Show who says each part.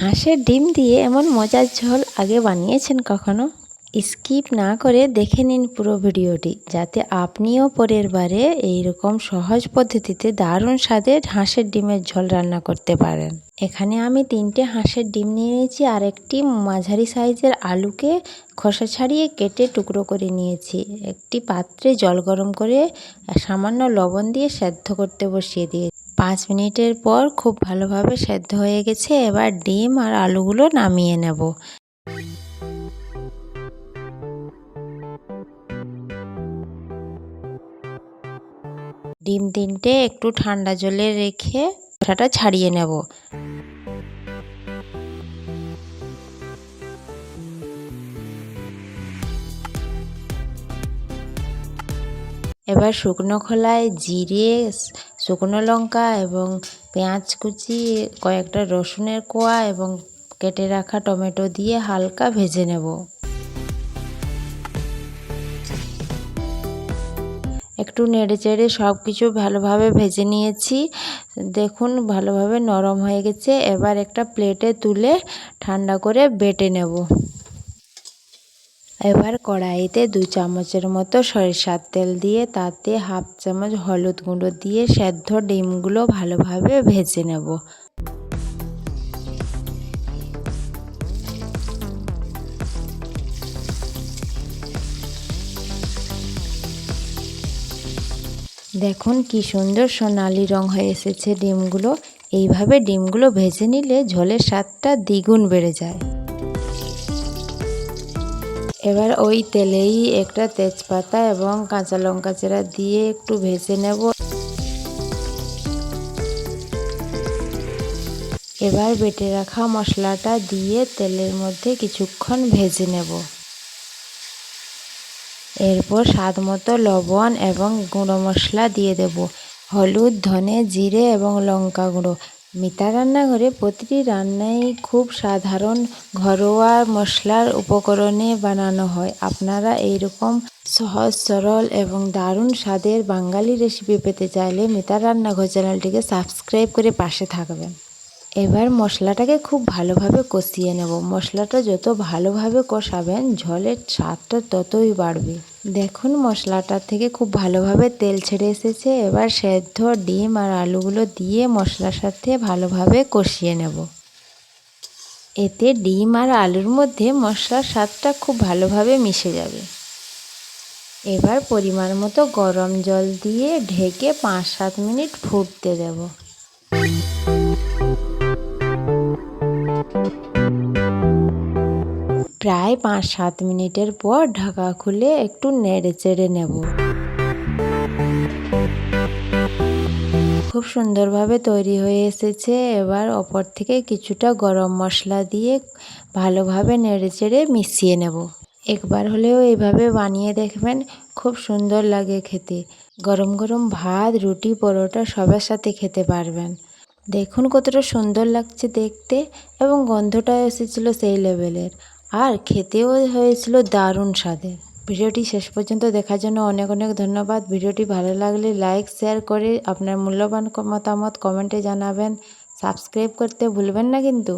Speaker 1: হাঁসের ডিম দিয়ে এমন মজার ঝোল আগে বানিয়েছেন কখনো? স্কিপ না করে দেখে নিন পুরো ভিডিওটি, যাতে আপনিও পরের বারে এইরকম সহজ পদ্ধতিতে দারুণ স্বাদের হাঁসের ডিমের ঝোল রান্না করতে পারেন। এখানে আমি 3টে হাঁসের ডিম নিয়ে নিয়েছি আর একটি মাঝারি সাইজের আলুকে খোসা ছাড়িয়ে কেটে টুকরো করে নিয়েছি। একটি পাত্রে জল গরম করে সামান্য লবণ দিয়ে সেদ্ধ করতে বসিয়ে দিয়ে 5 মিনিটের পর খুব ভালোভাবে সেদ্ধ হয়ে গেছে। এবার ডিম আর আলুগুলো নামিয়ে নেব। ডিম 3টে একটু ঠান্ডা জলে রেখে খোসাটা ছাড়িয়ে নেব। এবার শুকনো খোলায় জিরে, শুকনো লঙ্কা এবং পেঁয়াজ কুচি, কয়েকটা রসুনের কোয়া এবং কেটে রাখা টমেটো দিয়ে হালকা ভেজে নেব। একটু নেড়েচেড়ে সব কিছু ভালোভাবে ভেজে নিয়েছি। দেখুন ভালোভাবে নরম হয়ে গেছে। এবার একটা প্লেটে তুলে ঠান্ডা করে বেটে নেব। এবার কড়াইতে 2 চামচের মতো সরিষার তেল দিয়ে তাতে হাফ চামচ হলুদ গুঁড়ো দিয়ে সেদ্ধ ডিমগুলো ভালোভাবে ভেজে নেব। দেখুন কি সুন্দর সোনালি রং হয়ে এসেছে ডিমগুলো। এইভাবে ডিমগুলো ভেজে নিলে ঝোলের স্বাদটা দ্বিগুণ বেড়ে যায়। এবার ওই তেলেই একটা তেজপাতা এবং কাঁচা লঙ্কা চেরা দিয়ে একটু ভেজে নেব। এবার বেটে রাখা মশলাটা দিয়ে তেলের মধ্যে কিছুক্ষণ ভেজে নেব। এরপর স্বাদ মতো লবণ এবং গুঁড়ো মশলা দিয়ে দেব। হলুদ, ধনে, জিরে এবং লঙ্কা গুঁড়ো। মিতা রান্নাঘরে প্রতিটি রান্নাই খুব সাধারণ ঘরোয়া মশলার উপকরণে বানানো হয়। আপনারা এইরকম সহজ সরল এবং দারুণ স্বাদের বাঙালি রেসিপি পেতে চাইলে মিতা রান্নাঘর চ্যানেলটিকে সাবস্ক্রাইব করে পাশে থাকবেন। এবার মশলাটাকে খুব ভালোভাবে কষিয়ে নেব। মশলাটা যত ভালোভাবে কষাবেন ঝোলের স্বাদটা ততই বাড়বে। দেখুন মশলাটা থেকে খুব ভালোভাবে তেল ছেড়ে এসেছে। এবার সেদ্ধ ডিম আর আলুগুলো দিয়ে মশলার সাথে ভালোভাবে কষিয়ে নেব। এতে ডিম আর আলুর মধ্যে মশলার স্বাদটা খুব ভালোভাবে মিশে যাবে। এবার পরিমাণ মতো গরম জল দিয়ে ঢেকে 5-7 মিনিট ফুটতে দেব। প্রায় 5-7 মিনিটের পর ঢাকা খুলে একটু নেড়েচেড়ে নেব। খুব সুন্দরভাবে তৈরি হয়ে এসেছে। এবার ওপর থেকে কিছুটা গরম মশলা দিয়ে ভালোভাবে নেড়েচেড়ে মিশিয়ে নেব। একবার হলেও এইভাবে বানিয়ে দেখবেন, খুব সুন্দর লাগে খেতে। গরম গরম ভাত, রুটি, পরোটা সবার সাথে খেতে পারবেন। দেখুন কতটা সুন্দর লাগছে দেখতে এবং গন্ধটা এসেছিল সেই লেভেলের, আর খেতেও হয়েছিল দারুণ স্বাদের। ভিডিওটি শেষ পর্যন্ত দেখার জন্য অনেক অনেক ধন্যবাদ। ভিডিওটি ভালো লাগলে লাইক শেয়ার করে আপনার মূল্যবান মতামত কমেন্টে জানাবেন। সাবস্ক্রাইব করতে ভুলবেন না কিন্তু।